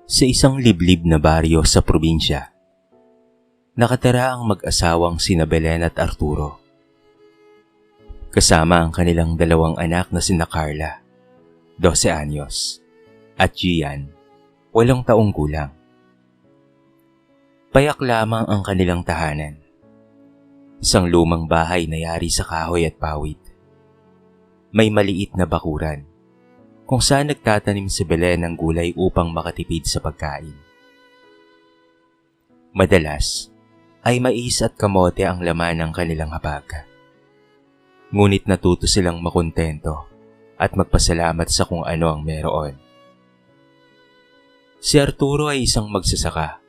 Sa isang liblib na baryo sa probinsya, nakatira ang mag-asawang sina Belen at Arturo. Kasama ang kanilang dalawang anak na sina Carla, 12 anyos, at Gian, 8 taong gulang. Payak lamang ang kanilang tahanan. Isang lumang bahay na yari sa kahoy at pawid. May maliit na bakuran kung saan nagtatanim si Belen ng gulay upang makatipid sa pagkain. Madalas ay mais at kamote ang laman ng kanilang hapag. Ngunit natuto silang makontento at magpasalamat sa kung ano ang meron. Si Arturo ay isang magsasaka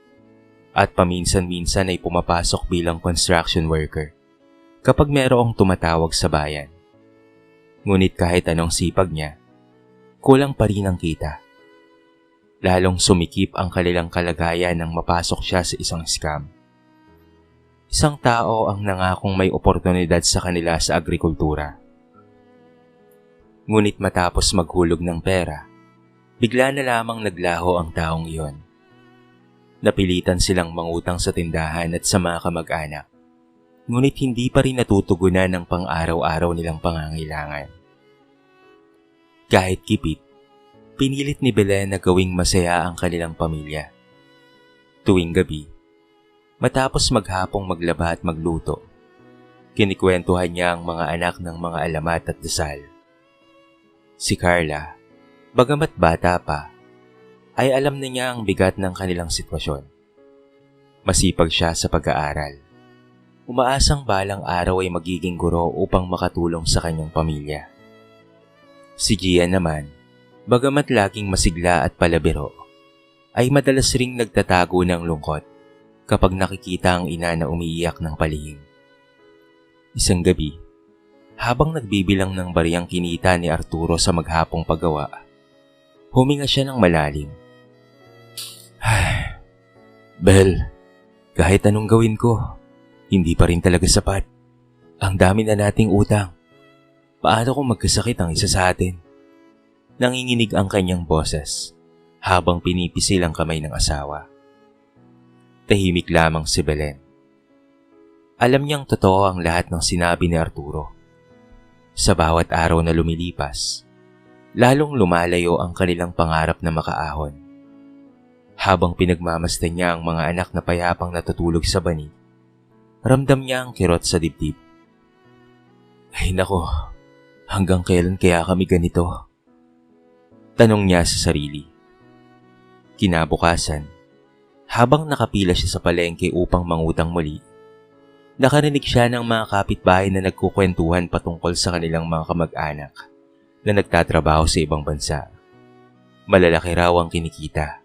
at paminsan-minsan ay pumapasok bilang construction worker kapag merong tumatawag sa bayan. Ngunit kahit anong sipag niya, kulang pa rin ang kita. Lalong sumikip ang kanilang kalagayan nang mapasok siya sa isang scam. Isang tao ang nangakong may oportunidad sa kanila sa agrikultura. Ngunit matapos maghulog ng pera, bigla na lamang naglaho ang taong iyon. Napilitan silang mangutang sa tindahan at sa mga kamag-anak, ngunit hindi pa rin natutugunan ng pang-araw-araw nilang pangangailangan. Kahit kipit, pinilit ni Belen na gawing masaya ang kanilang pamilya. Tuwing gabi, matapos maghapong maglaba at magluto, kinikwentuhan niya ang mga anak ng mga alamat at dasal. Si Carla, bagamat bata pa, ay alam na niya ang bigat ng kanilang sitwasyon. Masipag siya sa pag-aaral. Umaasang balang araw ay magiging guro upang makatulong sa kanyang pamilya. Si Gian naman, bagamat laging masigla at palabiro, ay madalas ring nagtatago ng lungkot kapag nakikita ang ina na umiiyak ng palihim. Isang gabi, habang nagbibilang ng bariyang kinita ni Arturo sa maghapong paggawa, huminga siya ng malalim. Bel, kahit anong gawin ko, hindi pa rin talaga sapat. Ang dami na nating utang. Paano kung magkasakit ang isa sa atin? Nanginginig ang kanyang boses habang pinipisil ang kamay ng asawa. Tahimik lamang si Belen. Alam niyang totoo ang lahat ng sinabi ni Arturo. Sa bawat araw na lumilipas, lalong lumalayo ang kanilang pangarap na makaahon. Habang pinagmamasdan niya ang mga anak na payapang natutulog sa bani, ramdam niya ang kirot sa dibdib. Ay nako, hanggang kailan kaya kami ganito? Tanong niya sa sarili. Kinabukasan, habang nakapila siya sa palengke upang mangutang muli, nakarinig siya ng mga kapitbahay na nagkukwentuhan patungkol sa kanilang mga kamag-anak na nagtatrabaho sa ibang bansa. Malalaki raw ang kinikita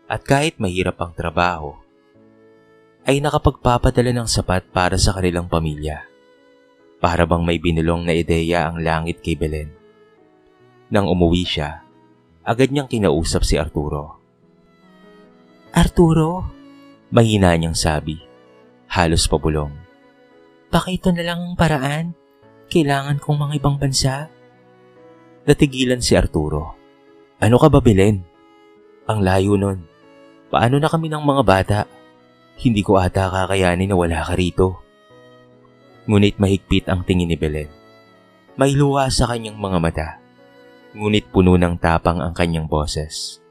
at kahit mahirap ang trabaho, ay nakapagpapadala ng sapat para sa kanilang pamilya. Para bang may binulong na ideya ang langit kay Belen. Nang umuwi siya, agad niyang kinausap si Arturo. Arturo, mahina niyang sabi, halos pabulong. Baka ito na lang ang paraan. Kailangan kong mga ibang bansa. Natigilan si Arturo. Ano ka ba, Belen? Ang layo nun. Paano na kami ng mga bata? Hindi ko ata kakayanin na wala ka rito. Ngunit mahigpit ang tingin ni Belen. May luha sa kanyang mga mata. Ngunit puno ng tapang ang kanyang boses.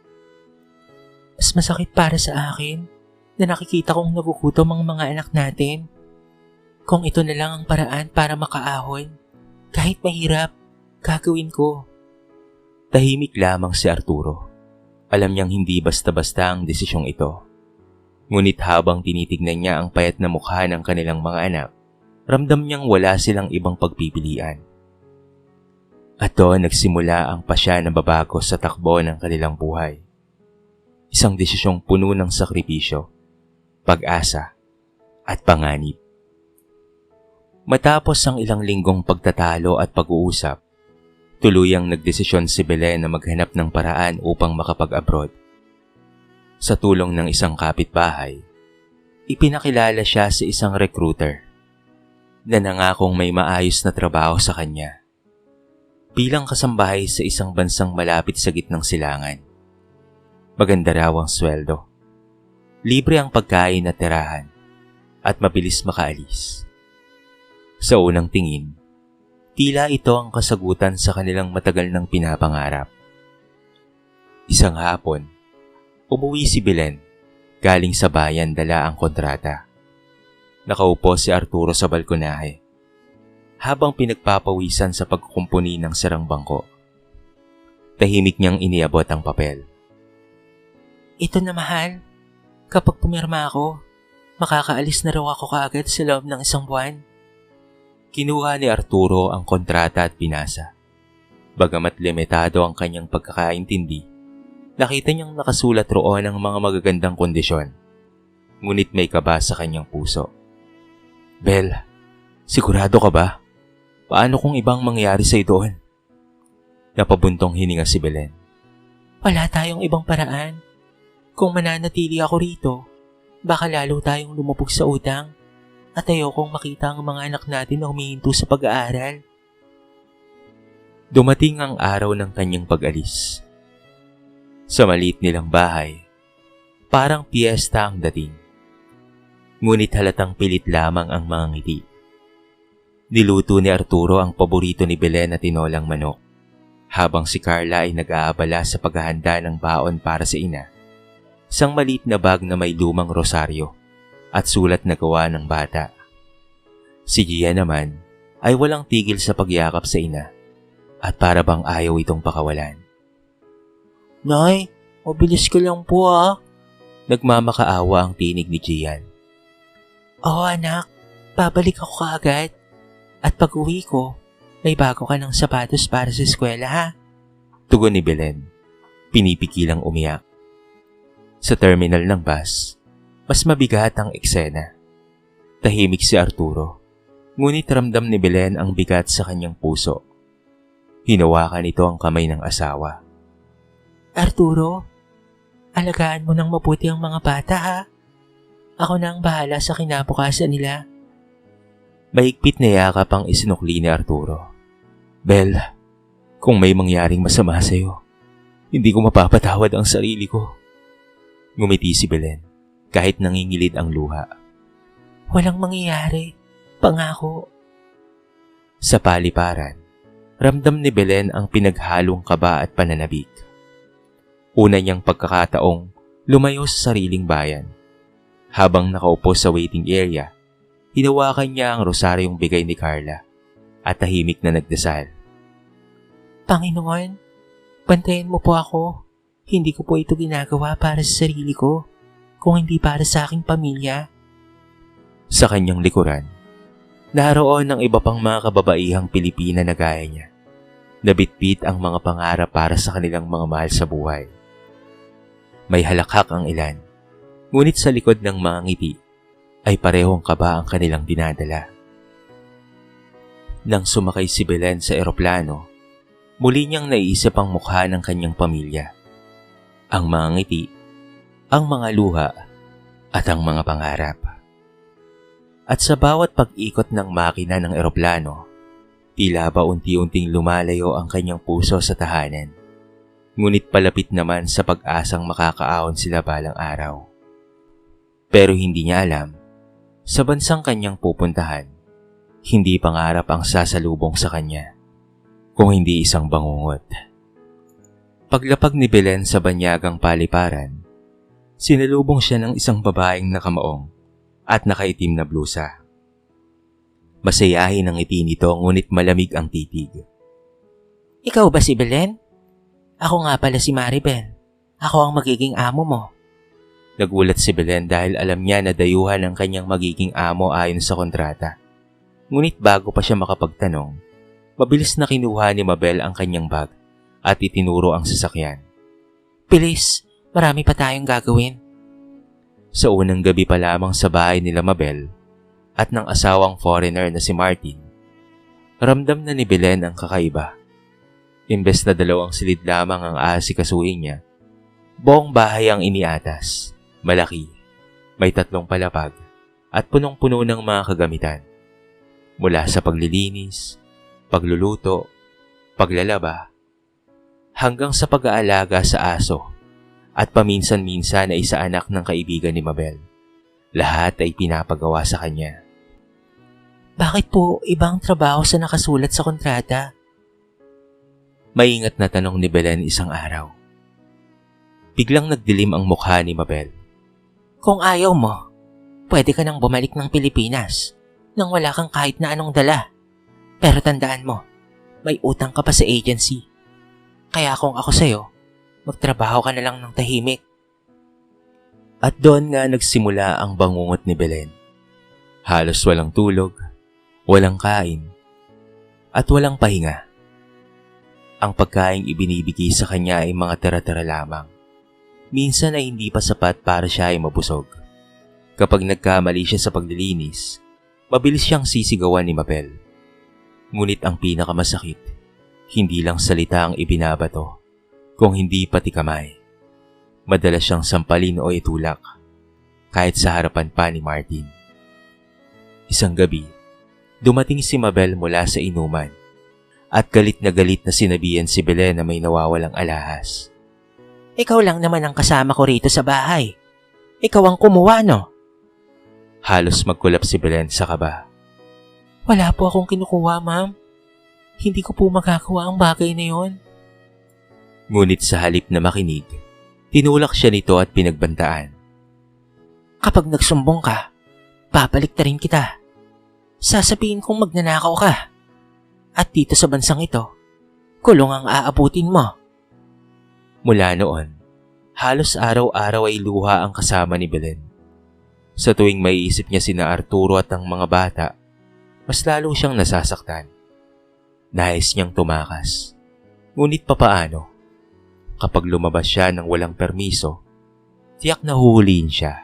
Mas masakit para sa akin na nakikita kong nagugutom ang mga anak natin. Kung ito na lang ang paraan para makaahon, kahit mahirap, gagawin ko. Tahimik lamang si Arturo. Alam niyang hindi basta-basta ang desisyong ito. Ngunit habang tinitignan niya ang payat na mukha ng kanilang mga anak, ramdam niyang wala silang ibang pagpipilian. At doon nagsimula ang pasya na babago sa takbo ng kanilang buhay. Isang desisyong puno ng sakripisyo, pag-asa, at panganib. Matapos ang ilang linggong pagtatalo at pag-uusap, tuluyang nagdesisyon si Belen na maghanap ng paraan upang makapag-abroad. Sa tulong ng isang kapitbahay, ipinakilala siya sa isang recruiter na nangakong may maayos na trabaho sa kanya bilang kasambahay sa isang bansang malapit sa gitnang silangan. Maganda raw ang sweldo. Libre ang pagkain at tirahan at mabilis makaalis. Sa unang tingin, tila ito ang kasagutan sa kanilang matagal ng pinapangarap. Isang hapon, umuwi si Belen galing sa bayan dala ang kontrata. Nakaupo si Arturo sa balkonahe habang pinagpapawisan sa pagkukumpuni ng sirang bangko. Tahimik niyang iniabot ang papel. Ito na mahal, kapag pumirma ako, makakaalis na raw ako kaagad sa loob ng 1 buwan. Kinuha ni Arturo ang kontrata at binasa. Bagamat limitado ang kanyang pagkakaintindi, nakita niyang nakasulat roon ang mga magagandang kondisyon. Ngunit may kaba sa kanyang puso. Bel, sigurado ka ba? Paano kung ibang mangyari sa'yo doon? Napabuntong hininga si Belen. Wala tayong ibang paraan. Kung mananatili ako rito, baka lalo tayong lumubog sa utang at ayokong makita ang mga anak natin na humihinto sa pag-aaral. Dumating ang araw ng kanyang pag-alis. Sa maliit nilang bahay, parang piyesta ang dating. Ngunit halatang pilit lamang ang mga ngiti. Niluto ni Arturo ang paborito ni Belen na tinolang manok, habang si Carla ay nag-aabala sa paghahanda ng baon para sa ina. Isang maliit na bag na may lumang rosaryo at sulat na gawa ng bata. Si Gia naman ay walang tigil sa pagyakap sa ina at para bang ayaw itong pakawalan. Nay, mabilis ka lang po ah. Nagmamakaawa ang tinig ni Gian. Oo anak, babalik ako kaagad. At pag uwi ko, may bago ka ng sapatos para sa eskwela ha. Tugon ni Belen, pinipigilang umiyak. Sa terminal ng bus, mas mabigat ang eksena. Tahimik si Arturo, ngunit ramdam ni Belen ang bigat sa kanyang puso. Hinawakan ito ang kamay ng asawa. Arturo, alagaan mo ng mabuti ang mga bata ha. Ako na ang bahala sa kinabukasan nila. Mahigpit na yakap ang isinukli ni Arturo. Bel, kung may mangyaring masama sa'yo, hindi ko mapapatawad ang sarili ko. Ngumiti si Belen, kahit nangingilid ang luha. Walang mangyayari, pangako. Sa paliparan, ramdam ni Belen ang pinaghalong kaba at pananabik. Una niyang pagkakataong lumayo sa sariling bayan. Habang nakaupo sa waiting area, hinawakan niya ang rosaryong bigay ni Carla at tahimik na nagdasal. Panginoon, bantayan mo po ako. Hindi ko po ito ginagawa para sa sarili ko, kung hindi para sa aking pamilya. Sa kanyang likuran, naroon ang iba pang mga kababaihang Pilipina na gaya niya. Nabitbit ang mga pangarap para sa kanilang mga mahal sa buhay. May halakhak ang ilan, ngunit sa likod ng mga ngiti ay parehong kaba ang kanilang dinadala. Nang sumakay si Belen sa eroplano, muli niyang naisip ang mukha ng kanyang pamilya. Ang mga ngiti, ang mga luha, at ang mga pangarap. At sa bawat pag-ikot ng makina ng eroplano, tila ba unti-unting lumalayo ang kanyang puso sa tahanan. Ngunit palapit naman sa pag-asang makakaahon sila balang araw. Pero hindi niya alam, sa bansang kanyang pupuntahan, hindi pangarap ang sasalubong sa kanya, kung hindi isang bangungot. Paglapag ni Belen sa banyagang paliparan, sinalubong siya ng isang babaeng nakamaong at nakaitim na blusa. Masayahin ang ngiti nito ngunit malamig ang titig. Ikaw ba si Belen? Ako nga pala si Maribel. Ako ang magiging amo mo. Nagulat si Belen dahil alam niya na dayuhan ang kanyang magiging amo ayon sa kontrata. Ngunit bago pa siya makapagtanong, mabilis na kinuha ni Mabel ang kanyang bag at itinuro ang sasakyan. Bilis, marami pa tayong gagawin. Sa unang gabi pa lamang sa bahay nila Mabel at ng asawang foreigner na si Martin, ramdam na ni Belen ang kakaiba. Imbes na 2 silid lamang ang aasikasuhin niya, buong bahay ang iniatas, malaki, may 3 palapag at punong-puno ng mga kagamitan. Mula sa paglilinis, pagluluto, paglalaba, hanggang sa pag-aalaga sa aso at paminsan-minsan ay sa anak ng kaibigan ni Mabel. Lahat ay pinapagawa sa kanya. Bakit po ibang trabaho sa nakasulat sa kontrata? Maingat na tanong ni Belen isang araw. Biglang nagdilim ang mukha ni Mabel. Kung ayaw mo, pwede ka nang bumalik ng Pilipinas nang wala kang kahit na anong dala. Pero tandaan mo, may utang ka pa sa agency. Kaya kung ako sa'yo, magtrabaho ka na lang ng tahimik. At doon nga nagsimula ang bangungot ni Belen. Halos walang tulog, walang kain, at walang pahinga. Ang pagkaing ibinibigay sa kanya ay mga tira-tira lamang. Minsan ay hindi pa sapat para siya ay mabusog. Kapag nagkamali siya sa paglilinis, mabilis siyang sisigawan ni Mabel. Ngunit ang pinakamasakit, hindi lang salita ang ibinabato, kung hindi pati kamay. Madalas siyang sampalin o itulak, kahit sa harapan pa ni Martin. Isang gabi, dumating si Mabel mula sa inuman, at galit na sinabihan si Belen na may nawawalang alahas. Ikaw lang naman ang kasama ko rito sa bahay. Ikaw ang kumuha, no? Halos magkulap si Belen sa kaba. Wala po akong kinukuha, ma'am. Hindi ko po magagawa ang bagay na yon. Ngunit sa halip na makinig, tinulak siya nito at pinagbantaan. Kapag nagsumbong ka, babalik na rin kita. Sasabihin kong magnanakaw ka. At dito sa bansang ito, kulong ang aabutin mo. Mula noon, halos araw-araw ay luha ang kasama ni Belen. Sa tuwing maiisip niya sina Arturo at ang mga bata, mas lalo siyang nasasaktan. Nais niyang tumakas. Ngunit papaano? Kapag lumabas siya ng walang permiso, tiyak na huhulihin siya.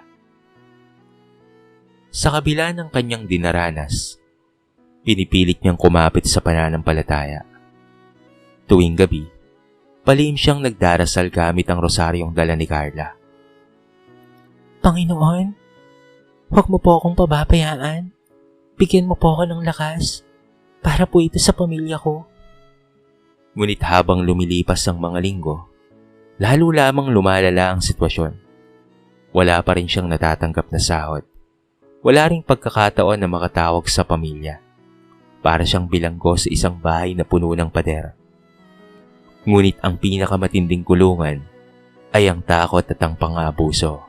Sa kabila ng kanyang dinaranas, pinipilit niyang kumapit sa pananampalataya. Tuwing gabi, palihim siyang nagdarasal gamit ang rosaryong dala ni Carla. Panginoon, huwag mo po akong pababayaan. Bigyan mo po ako ng lakas para po ito sa pamilya ko. Ngunit habang lumilipas ang mga linggo, lalo lamang lumalala ang sitwasyon. Wala pa rin siyang natatanggap na sahod. Wala ring pagkakataon na makatawag sa pamilya. Para siyang bilanggo sa isang bahay na puno ng pader. Ngunit ang pinakamatinding kulungan ay ang takot at ang pang-aabuso.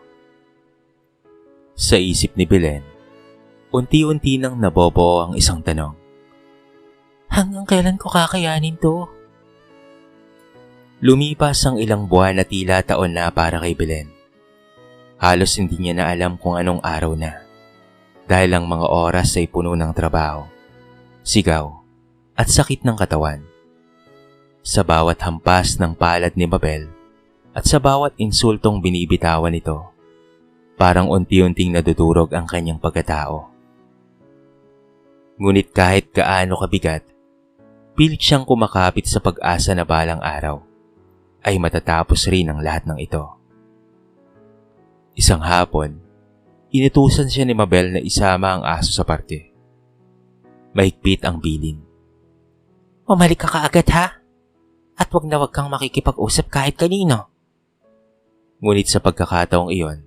Sa isip ni Belen, unti-unti nang nabobo ang isang tanong. Hanggang kailan ko kakayanin to? Lumipas ang ilang buwan na tila taon na para kay Belen. Halos hindi niya na alam kung anong araw na. Dahil ang mga oras ay puno ng trabaho, sigaw, at sakit ng katawan. Sa bawat hampas ng palad ni Mabel at sa bawat insultong binibitawan nito, parang unti-unting nadudurog ang kanyang pagkatao. Ngunit kahit gaano kabigat, pilit siyang kumakapit sa pag-asa na balang araw ay matatapos rin ang lahat ng ito. Isang hapon, inutusan siya ni Mabel na isama ang aso sa parke. Mahigpit ang bilin. Umalik ka kaagad ha? At wag na wag kang makikipag-usap kahit kanino. Ngunit sa pagkakataong iyon,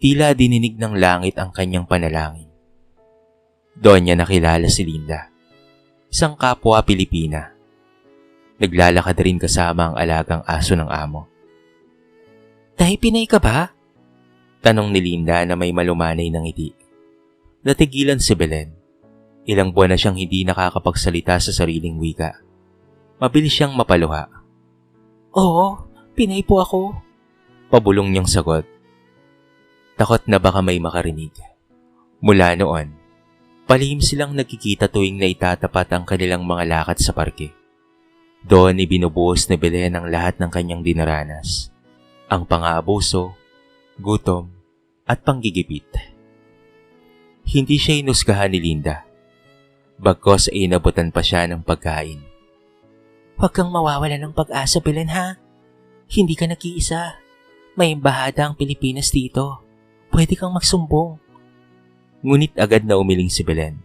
tila dininig ng langit ang kanyang panalangin. Doon niya nakilala si Linda, isang kapwa Pilipina. Naglalakad rin kasama ang alagang aso ng amo. Dahil Pinay ka ba? Tanong ni Linda na may malumanay ng ngiti. Natigilan si Belen. Ilang buwan na siyang hindi nakakapagsalita sa sariling wika. Mabilis siyang mapaluha. Oo, Pinay po ako. Pabulong niyang sagot. Takot na baka may makarinig. Mula noon, palihim silang nagkikita tuwing na itatapat ang kanilang mga lakad sa parke. Doon ibinubuhos ni Belen ang lahat ng kanyang dinaranas. Ang pang-aabuso, gutom, at panggigipit. Hindi siya inusgahan ni Linda. Bagkos ay inabutan pa siya ng pagkain. Huwag kang mawawala ng pag-asa, Belen ha. Hindi ka nag-iisa. May bahada ang Pilipinas dito. Pwede kang magsumbong. Ngunit agad na umiling si Belen.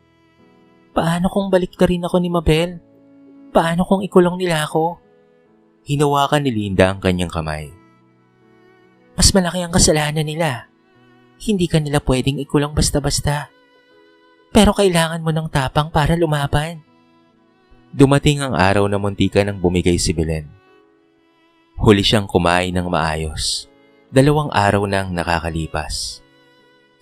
Paano kung balik ka rin ako ni Mabel? Paano kung ikulong nila ako? Hinawakan ni Linda ang kanyang kamay. Mas malaki ang kasalanan nila. Hindi ka nila pwedeng ikulong basta-basta. Pero kailangan mo ng tapang para lumaban. Dumating ang araw na muntika nang bumigay si Belen. Huli siyang kumain ng maayos. 2 araw nang nakakalipas.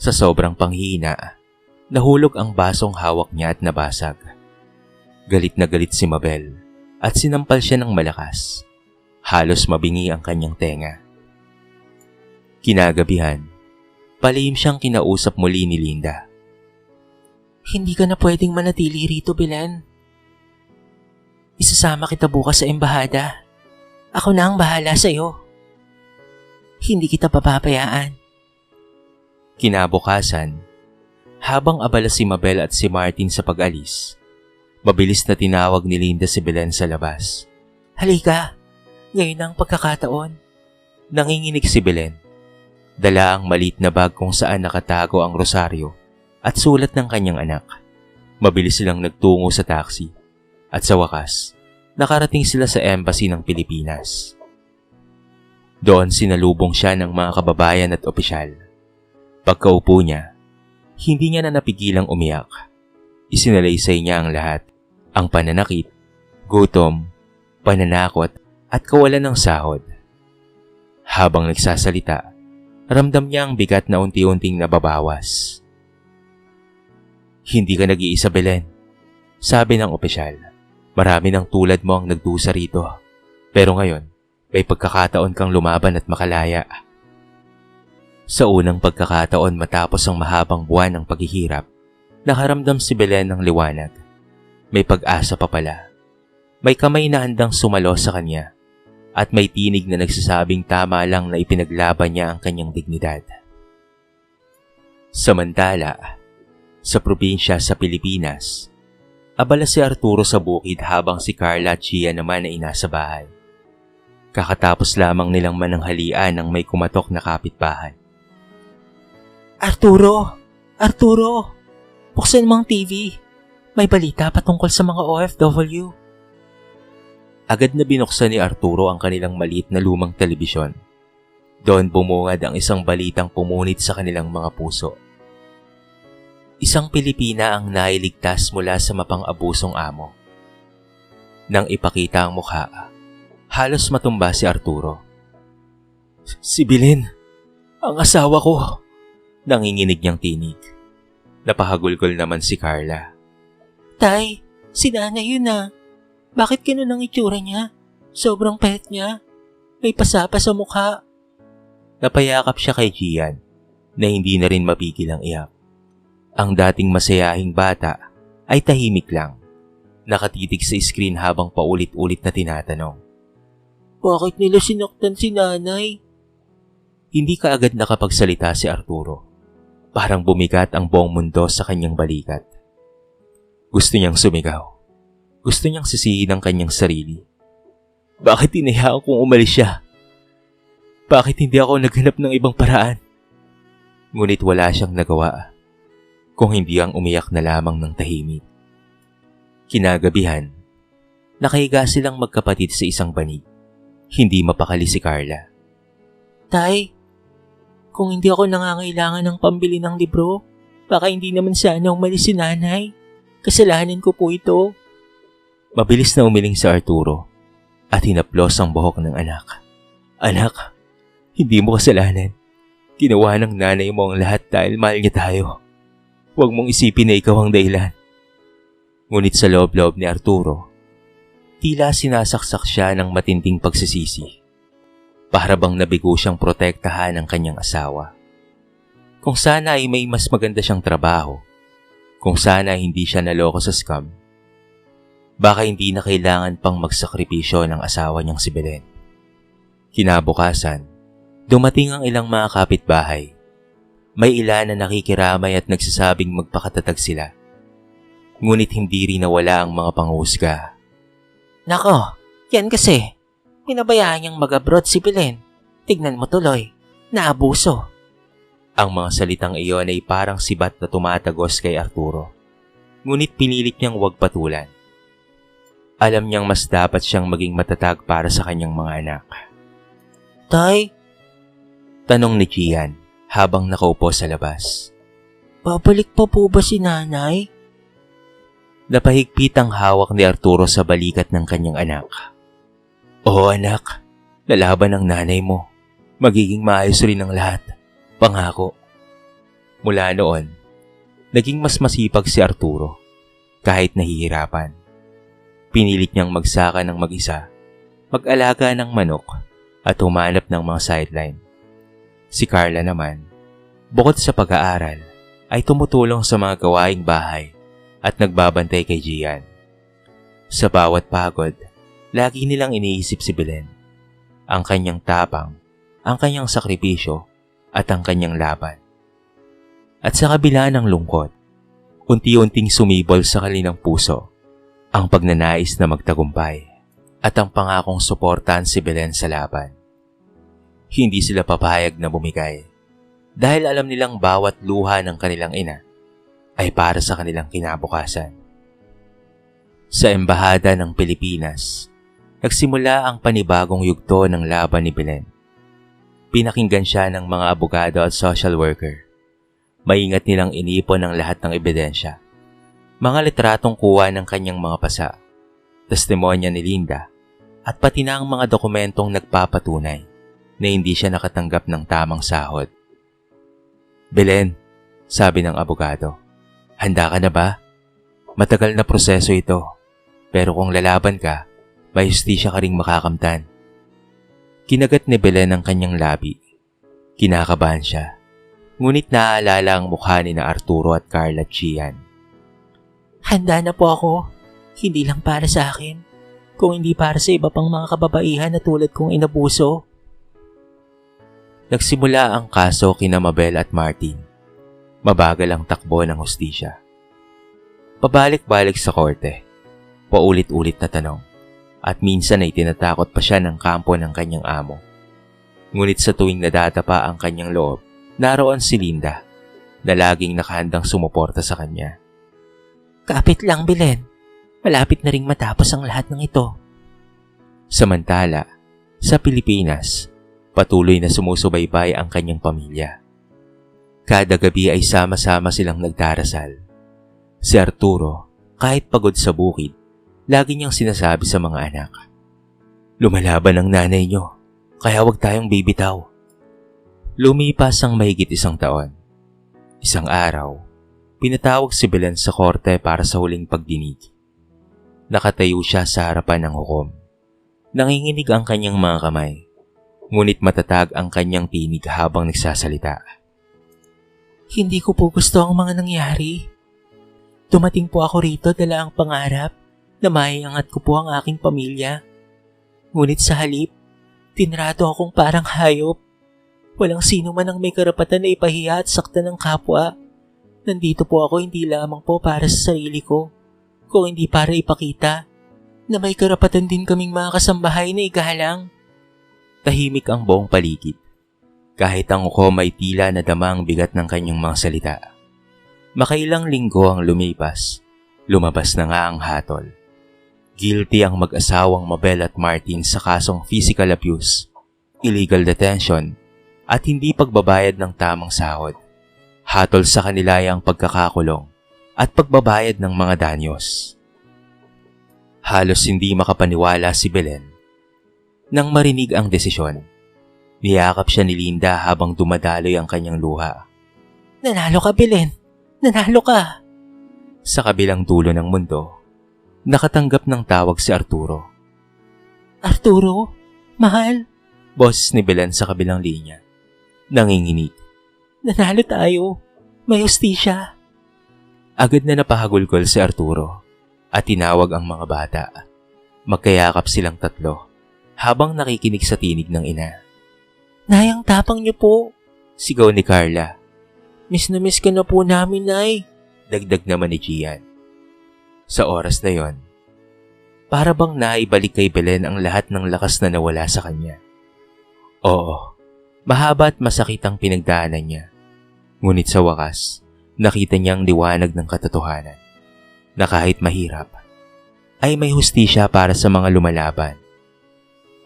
Sa sobrang panghina, nahulog ang basong hawak niya at nabasag. Galit na galit si Mabel at sinampal siya ng malakas. Halos mabingi ang kanyang tenga. Kinagabihan, palihim siyang kinausap muli ni Linda. Hindi ka na pwedeng manatili rito, Belen. Isasama kita bukas sa embahada. Ako na ang bahala sa'yo. Hindi kita papabayaan. Kinabukasan, habang abala si Mabel at si Martin sa pag-alis, mabilis na tinawag ni Linda si Belen sa labas. Halika, ngayon ang pagkakataon. Nanginginig si Belen. Dala ang maliit na bag kung saan nakatago ang rosaryo at sulat ng kanyang anak. Mabilis silang nagtungo sa taxi at sa wakas, nakarating sila sa embassy ng Pilipinas. Doon sinalubong siya ng mga kababayan at opisyal. Pagkaupo niya, hindi niya na napigilang umiyak. Isinalaysay niya ang lahat, ang pananakit, gutom, pananakot at kawalan ng sahod. Habang nagsasalita, ramdam niya ang bigat na unti-unting nababawas. Hindi ka nag-iisa, Belen. Sabi ng opisyal, marami ng tulad mo ang nagdusa rito. Pero ngayon, may pagkakataon kang lumaban at makalaya. Sa unang pagkakataon matapos ang mahabang buwan ng paghihirap, nakaramdam si Belen ng liwanag. May pag-asa pa pala. May kamay na handang sumalo sa kanya. At may tinig na nagsasabing tama lang na ipinaglaban niya ang kanyang dignidad. Samantala, sa probinsya sa Pilipinas, abala si Arturo sa bukid habang si Carla at Gia naman ay nasa bahay. Kakatapos lamang nilang mananghalian nang may kumatok na kapitbahay. Arturo! Arturo! Buksan mo ang TV. May balita patungkol sa mga OFW. Agad na binuksan ni Arturo ang kanilang maliit na lumang telebisyon. Doon bumungad ang isang balitang pumunit sa kanilang mga puso. Isang Pilipina ang nailigtas mula sa mapang-abusong amo. Nang ipakita ang mukha, halos matumba si Arturo. Si Belen, ang asawa ko, nanginginig niyang tinig. Napahagulgol naman si Carla. Tay, si nanay yun na. Bakit ganun ang itsura niya? Sobrang payat niya. May pasapa sa mukha. Napayakap siya kay Gian na hindi na rin mapigil ang iyak. Ang dating masayahing bata ay tahimik lang. Nakatitig sa screen habang paulit-ulit na tinatanong. Bakit nila sinaktan si nanay? Hindi kaagad nakapagsalita si Arturo. Parang bumigat ang buong mundo sa kanyang balikat. Gusto niyang sumigaw. Gusto niyang sisihin ang kanyang sarili. Bakit hinayaan kong umalis siya? Bakit hindi ako naghanap ng ibang paraan? Ngunit wala siyang nagawa kung hindi ang umiyak na lamang ng tahimik. Kinagabihan, nakahiga silang magkapatid sa isang banig. Hindi mapakali si Carla. Tay, kung hindi ako nangangailangan ng pambili ng libro, baka hindi naman sana umalis si nanay. Kasalanan ko po ito. Mabilis na umiling si Arturo at hinaplos ang buhok ng anak. Anak, hindi mo kasalanan. Ginawa ng nanay mo ang lahat dahil mahal niya tayo. Huwag mong isipin na ikaw ang dahilan. Ngunit sa loob-loob ni Arturo, tila sinasaksak siya ng matinding pagsisisi. Para bang nabigo siyang protektahan ng kanyang asawa. Kung sana ay may mas maganda siyang trabaho, kung sana hindi siya naloko sa scam, baka hindi na kailangan pang magsakripisyo ng asawa niyang si Belen. Kinabukasan, dumating ang ilang mga kapitbahay. May ilan na nakikiramay at nagsasabing magpakatatag sila. Ngunit hindi rin nawala ang mga panghusga. Nako, yan kasi. Pinabayaan niyang mag-abroad si Belen. Tignan mo tuloy, naabuso. Ang mga salitang iyon ay parang sibat na tumatagos kay Arturo. Ngunit pinilit niyang huwag patulan. Alam niyang mas dapat siyang maging matatag para sa kanyang mga anak. Tay, Tanong ni Gian habang nakaupo sa labas. Babalik pa po ba si nanay? Napahigpit ang hawak ni Arturo sa balikat ng kanyang anak. Oo anak, lalaban ang nanay mo. Magiging maayos rin ang lahat. Pangako. Mula noon, naging mas masipag si Arturo kahit nahihirapan. Pinilit niyang magsaka ng mag-isa, mag-alaga ng manok at humanap ng mga sideline. Si Carla naman, bukod sa pag-aaral, ay tumutulong sa mga gawaing bahay at nagbabantay kay Gian. Sa bawat pagod, lagi nilang iniisip si Belen. Ang kanyang tapang, ang kanyang sakripisyo, at ang kanyang laban. At sa kabila ng lungkot, unti-unting sumibol sa kanilang puso ang pagnanais na magtagumpay at ang pangakong suportahan si Belen sa laban. Hindi sila papayag na bumigay dahil alam nilang bawat luha ng kanilang ina ay para sa kanilang kinabukasan. Sa Embahada ng Pilipinas, nagsimula ang panibagong yugto ng laban ni Belen. Pinakinggan siya ng mga abogado at social worker. Maingat nilang inipon ang lahat ng ebidensya. Mga litratong kuha ng kanyang mga pasa, testimonya ni Linda, at pati na ang mga dokumentong nagpapatunay na hindi siya nakatanggap ng tamang sahod. Belen, sabi ng abogado, handa ka na ba? Matagal na proseso ito, pero kung lalaban ka, may hustisya ka ring makakamtan. Kinagat ni Belen ang kanyang labi. Kinakabahan siya, ngunit naaalala ang mukha ni na Arturo at Carla at Gian. Handa na po ako. Hindi lang para sa akin, kung hindi para sa iba pang mga kababaihan na tulad kong inabuso. Nagsimula ang kaso kina Mabel at Martin. Mabagal ang takbo ng hustisya. Pabalik-balik sa korte, paulit-ulit na tanong, at minsan ay tinatakot pa siya ng kampo ng kanyang amo. Ngunit sa tuwing nadadapa ang kanyang loob, naroon si Linda na laging nakahandang sumuporta sa kanya. Kapit lang, Belen. Malapit na ring matapos ang lahat ng ito. Samantala, sa Pilipinas, patuloy na sumusubaybay ang kanyang pamilya. Kada gabi ay sama-sama silang nagdarasal. Si Arturo, kahit pagod sa bukid, lagi niyang sinasabi sa mga anak, lumalaban ang nanay niyo, kaya huwag tayong bibitaw. Lumipas ang mahigit 1 taon. Isang araw, pinatawag si Belen sa korte para sa huling pagdinig. Nakatayo siya sa harapan ng hukom. Nanginginig ang kanyang mga kamay, ngunit matatag ang kanyang tinig habang nagsasalita. Hindi ko po gusto ang mga nangyari. Dumating po ako rito dala ang pangarap na maiangat ko po ang aking pamilya. Ngunit sa halip, tinrato akong parang hayop. Walang sino man ang may karapatan na ipahiya at saktan ng kapwa. Nandito po ako hindi lamang po para sa sarili ko, kung hindi para ipakita na may karapatan din kaming mga kasambahay na igalang. Tahimik ang buong paligid. Kahit ang hukom ay tila nadama ang bigat ng kanyang mga salita. Makailang linggo ang lumipas, lumabas na nga ang hatol. Guilty ang mag-asawang Mabel at Martin sa kasong physical abuse, illegal detention, at hindi pagbabayad ng tamang sahod. Hatol sa kanila ay ang pagkakakulong at pagbabayad ng mga danyos. Halos hindi makapaniwala si Belen nang marinig ang desisyon. Niyakap siya ni Linda habang dumadaloy ang kanyang luha. Nanalo ka, Belen! Nanalo ka! Sa kabilang dulo ng mundo, nakatanggap ng tawag si Arturo. Arturo? Mahal? Boses ni Belen sa kabilang linya. Nanginginig. Nanalo tayo. May hustisya. Agad na napahagulgol si Arturo at tinawag ang mga bata. Magkayakap silang tatlo habang nakikinig sa tinig ng ina. Nay, ang tapang niyo po. Sigaw ni Carla. Miss na miss ka na po namin, Nay. Dagdag naman ni Gian. Sa oras na yon, para bang naibalik kay Belen ang lahat ng lakas na nawala sa kanya. Oo, mahaba at masakit ang pinagdaanan niya. Ngunit sa wakas, nakita niya ang liwanag ng katotohanan na kahit mahirap, ay may hustisya para sa mga lumalaban.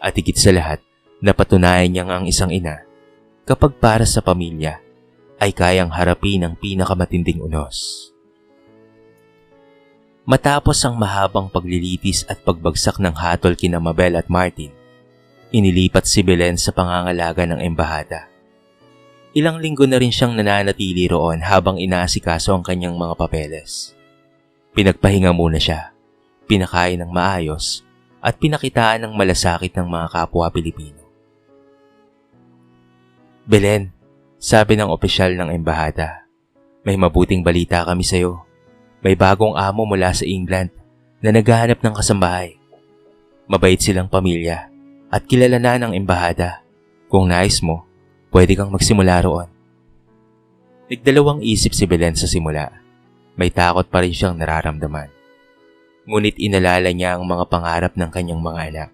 At higit sa lahat, napatunayan niyang ang isang ina kapag para sa pamilya ay kayang harapin ang pinakamatinding unos. Matapos ang mahabang paglilitis at pagbagsak ng hatol kina Mabel at Martin, inilipat si Belen sa pangangalaga ng embahada. Ilang linggo na rin siyang nananatili roon habang inaasikaso ang kanyang mga papeles. Pinagpahinga muna siya, pinakain ng maayos, at pinakitaan ng malasakit ng mga kapwa Pilipino. Belen, sabi ng opisyal ng embahada, may mabuting balita kami sa'yo. May bagong amo mula sa England na naghahanap ng kasambahay. Mabait silang pamilya at kilala na ng embahada. Kung nais mo, pwede kang magsimula roon. Nagdalawang isip si Belen sa simula. May takot pa rin siyang nararamdaman. Ngunit inalala niya ang mga pangarap ng kanyang mga anak.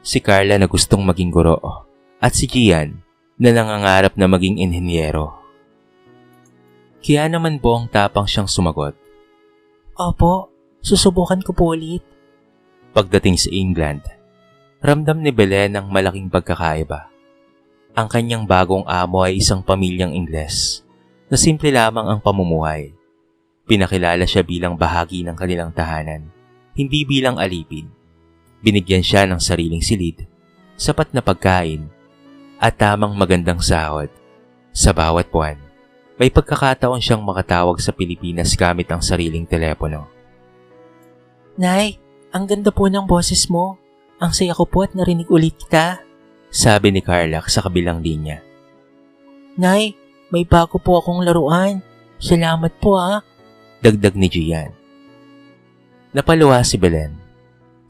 Si Carla na gustong maging guro at si Gian na nangangarap na maging inhenyero. Kaya naman buong tapang siyang sumagot. Opo, susubukan ko po ulit. Pagdating sa England, ramdam ni Belen ang malaking pagkakaiba. Ang kanyang bagong amo ay isang pamilyang Ingles na simple lamang ang pamumuhay. Pinakilala siya bilang bahagi ng kanilang tahanan, hindi bilang alipin. Binigyan siya ng sariling silid, sapat na pagkain, at tamang magandang sahod. Sa bawat buwan, may pagkakataon siyang makatawag sa Pilipinas gamit ang sariling telepono. Nay, ang ganda po ng boses mo. Ang saya ko po at narinig ulit kita. Sabi ni Carla sa kabilang linya. Nay, may bago po akong laruan. Salamat po Dagdag ni Gian. Napaluha si Belen.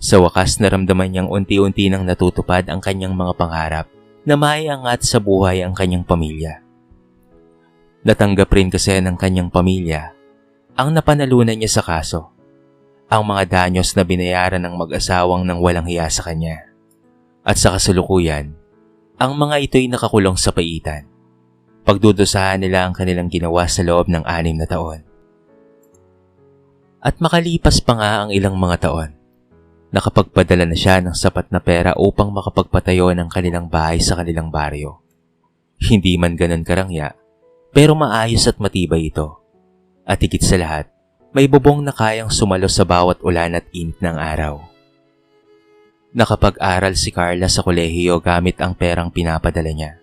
Sa wakas naramdaman niyang unti-unti nang natutupad ang kanyang mga pangarap na maiangat sa buhay ang kanyang pamilya. Natanggap rin kasi ng kanyang pamilya ang napanalunan niya sa kaso, ang mga danyos na binayaran ng mag-asawang nang walang hiya sa kanya. At sa kasulukuyan, ang mga ito'y nakakulong sa paitan. Pagdudusahan nila ang kanilang ginawa sa loob ng 6 na taon. At makalipas pa nga ang ilang mga taon, nakapagpadala na siya ng sapat na pera upang makapagpatayo ng kanilang bahay sa kanilang baryo. Hindi man ganun karangya, pero maayos at matibay ito. At higit sa lahat, may bubong na kayang sumalo sa bawat ulan at init ng araw. Nakapag-aral si Carla sa kolehiyo gamit ang perang pinapadala niya.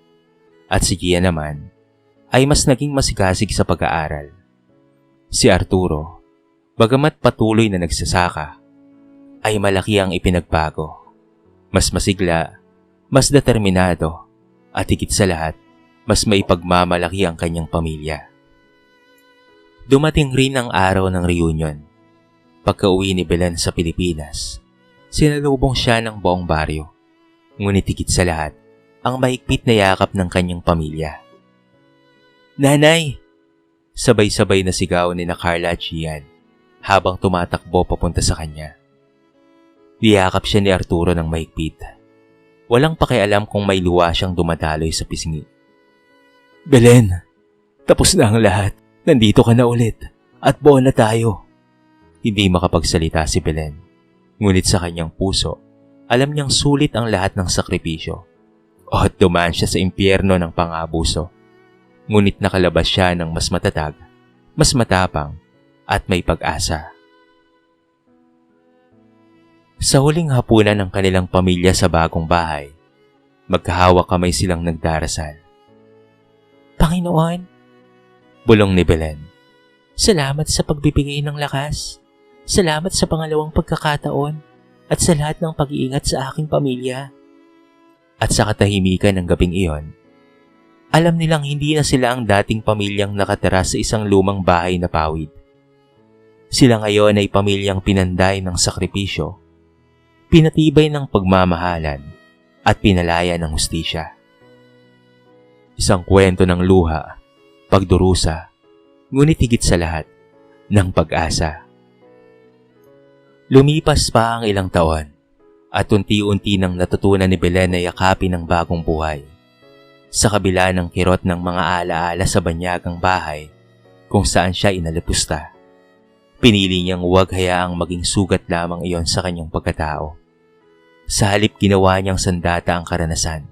At si Gia naman ay mas naging masigasig sa pag-aaral. Si Arturo, bagamat patuloy na nagsasaka, ay malaki ang ipinagbago. Mas masigla, mas determinado, at higit sa lahat, mas maipagmamalaki ang kanyang pamilya. Dumating rin ang araw ng reunion. Pagka-uwi ni Belen sa Pilipinas, sinalubong siya ng buong baryo. Ngunit higit sa lahat, ang mahigpit na yakap ng kanyang pamilya. Nanay! Sabay-sabay na sigaw ni na Carla at Gian habang tumatakbo papunta sa kanya. Niyakap siya ni Arturo ng mahigpit. Walang pakialam kung may luha siyang dumadaloy sa pisngi. Belen, tapos na ang lahat. Nandito ka na ulit. At buo na tayo. Hindi makapagsalita si Belen. Ngunit sa kanyang puso, alam niyang sulit ang lahat ng sakripisyo. At dumaan siya sa impyerno ng pang-abuso. Ngunit nakalabas siya ng mas matatag, mas matapang, at may pag-asa. Sa huling hapunan ng kanilang pamilya sa bagong bahay, magkahawak kamay silang nagdarasal. Panginoon, bulong ni Belen. Salamat sa pagbibigay ng lakas. Salamat sa pangalawang pagkakataon at sa lahat ng pag-iingat sa aking pamilya. At sa katahimikan ng gabing iyon, alam nilang hindi na sila ang dating pamilyang nakatira sa isang lumang bahay na pawid. Sila ngayon ay pamilyang pinanday ng sakripisyo, pinatibay ng pagmamahalan at pinalaya ng hustisya. Isang kwento ng luha, pagdurusa, ngunit higit sa lahat, ng pag-asa. Lumipas pa ang ilang taon at unti-unti nang natutunan ni Belen na yakapin ang bagong buhay. Sa kabila ng kirot ng mga alaala sa banyagang bahay kung saan siya inalipusta, pinili niyang huwag hayaang maging sugat lamang iyon sa kanyang pagkatao. Sa halip ginawa niyang sandata ang karanasan.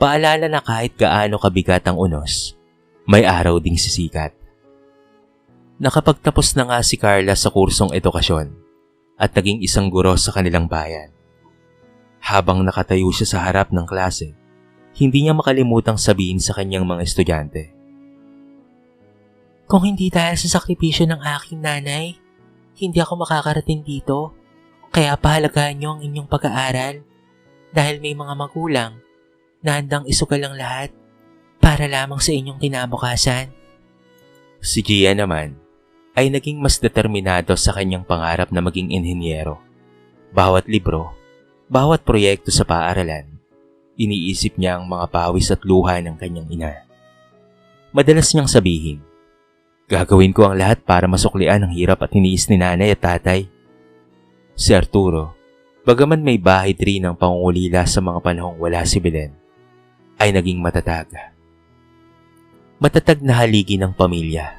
Paalala na kahit gaano kabigat ang unos, may araw ding sisikat. Nakapagtapos na nga si Carla sa kursong edukasyon at naging isang guro sa kanilang bayan. Habang nakatayo siya sa harap ng klase, hindi niya makalimutang sabihin sa kanyang mga estudyante, "Kung hindi dahil sa sakripisyo ng aking nanay, hindi ako makakarating dito. Kaya pahalagahan niyo ang inyong pag-aaral dahil may mga magulang na handang isugal ang lahat para lamang sa inyong kinabukasan." Si Gia naman ay naging mas determinado sa kanyang pangarap na maging inhinyero. Bawat libro, bawat proyekto sa paaralan, iniisip niya ang mga pawis at luha ng kanyang ina. Madalas niyang sabihin, "Gagawin ko ang lahat para masuklian ang hirap at tiniis ni nanay at tatay." Si Arturo, bagaman may bahid rin ng pangungulila sa mga panahong wala si Belen, ay naging matatag. Matatag na haligi ng pamilya.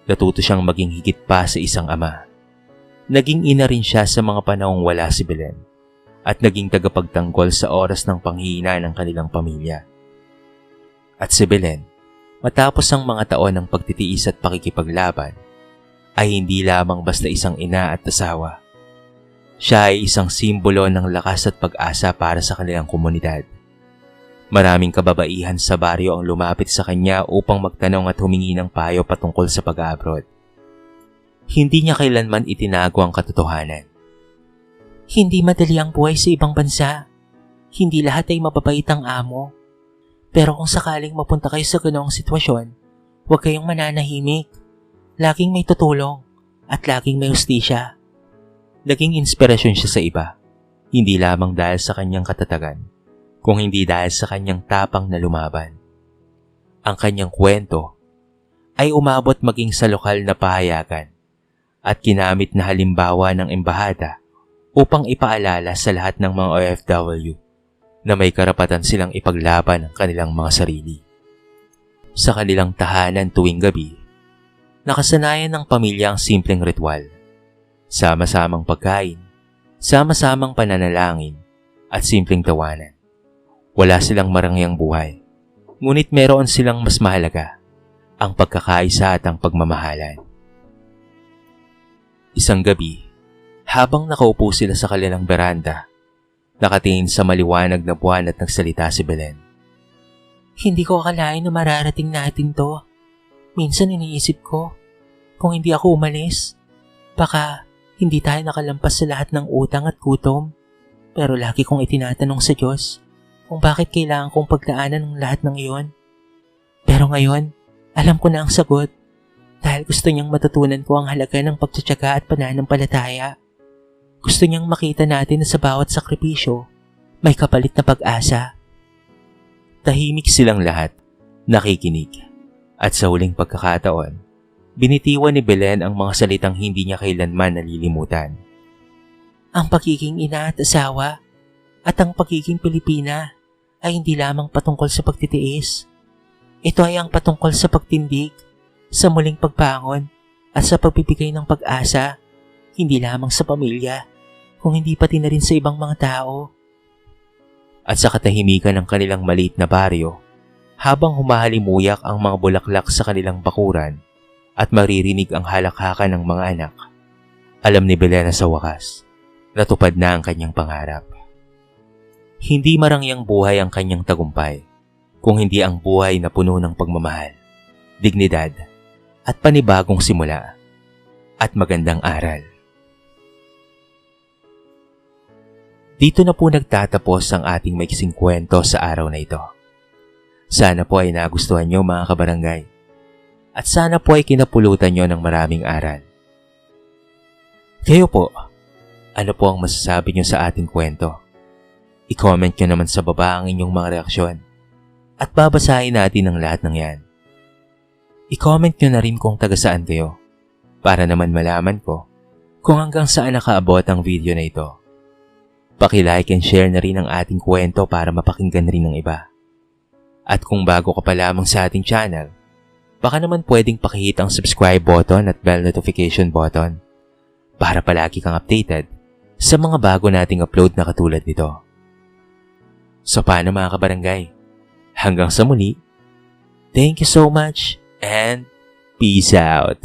Natuto siyang maging higit pa sa isang ama. Naging ina rin siya sa mga panahong wala si Belen at naging tagapagtanggol sa oras ng panghihina ng kanilang pamilya. At si Belen, matapos ang mga taon ng pagtitiis at pakikipaglaban, ay hindi lamang basta isang ina at asawa. Siya ay isang simbolo ng lakas at pag-asa para sa kanilang komunidad. Maraming kababaihan sa baryo ang lumapit sa kanya upang magtanong at humingi ng payo patungkol sa pag-abroad. Hindi niya kailanman itinago ang katotohanan. Hindi madali ang buhay sa ibang bansa. Hindi lahat ay mababait ang amo. Pero kung sakaling mapunta kayo sa ganoong sitwasyon, huwag kayong mananahimik. Laging may tutulong at laging may hustisya. Naging inspirasyon siya sa iba, hindi lamang dahil sa kanyang katatagan, kung hindi dahil sa kanyang tapang na lumaban. Ang kanyang kwento ay umabot maging sa lokal na pahayagan at ginamit na halimbawa ng embahada upang ipaalala sa lahat ng mga OFW na may karapatan silang ipaglaban ang kanilang mga sarili. Sa kanilang tahanan tuwing gabi, nakasanayan ng pamilya ang simpleng ritual. Sama-samang pagkain, sama-samang pananalangin, at simpleng tawanan. Wala silang marangyang buhay, ngunit meron silang mas mahalaga, ang pagkakaisa at ang pagmamahalan. Isang gabi, habang nakaupo sila sa kanilang beranda, nakatingin sa maliwanag na buwan at nagsalita si Belen. "Hindi ko akalain na mararating natin to. Minsan iniisip ko, kung hindi ako umalis, baka hindi tayo nakalampas sa lahat ng utang at gutom. Pero lagi kong itinatanong sa Diyos kung bakit kailangan kong pagdaanan ng lahat ng iyon. Pero ngayon, alam ko na ang sagot dahil gusto niyang matutunan ko ang halaga ng pagtsatsaga at pananampalataya. Gusto niyang makita natin na sa bawat sakripisyo, may kapalit na pag-asa." Tahimik silang lahat, nakikinig, at sa huling pagkakataon, binitiwan ni Belen ang mga salitang hindi niya kailanman nalilimutan. "Ang pagiging ina at asawa at ang pagiging Pilipina ay hindi lamang patungkol sa pagtitiis. Ito ay ang patungkol sa pagtindig, sa muling pagbangon at sa pagbibigay ng pag-asa, hindi lamang sa pamilya, kung hindi pati na rin sa ibang mga tao." At sa katahimikan ng kanilang maliit na baryo, habang humahalimuyak ang mga bulaklak sa kanilang bakuran, at maririnig ang halakhakan ng mga anak, alam ni Belen na sa wakas, natupad na ang kanyang pangarap. Hindi marangyang buhay ang kanyang tagumpay, kung hindi ang buhay na puno ng pagmamahal, dignidad, at panibagong simula, at magandang aral. Dito na po nagtatapos ang ating maiksing kwento sa araw na ito. Sana po ay nagustuhan nyo mga kabarangay. At sana po ay kinapulutan nyo ng maraming aral. Kayo po, ano po ang masasabi nyo sa ating kwento? I-comment nyo naman sa baba ang inyong mga reaksyon at babasahin natin ang lahat ng yan. I-comment nyo na rin kung taga saan kayo para naman malaman ko kung hanggang saan nakaabot ang video na ito. Paki-like and share na rin ang ating kwento para mapakinggan rin ng iba. At kung bago ka pa lamang sa ating channel, baka naman pwedeng pakihit ang subscribe button at bell notification button para palagi kang updated sa mga bago nating upload na katulad nito. So paano mga kabarangay? Hanggang sa muli, thank you so much and peace out.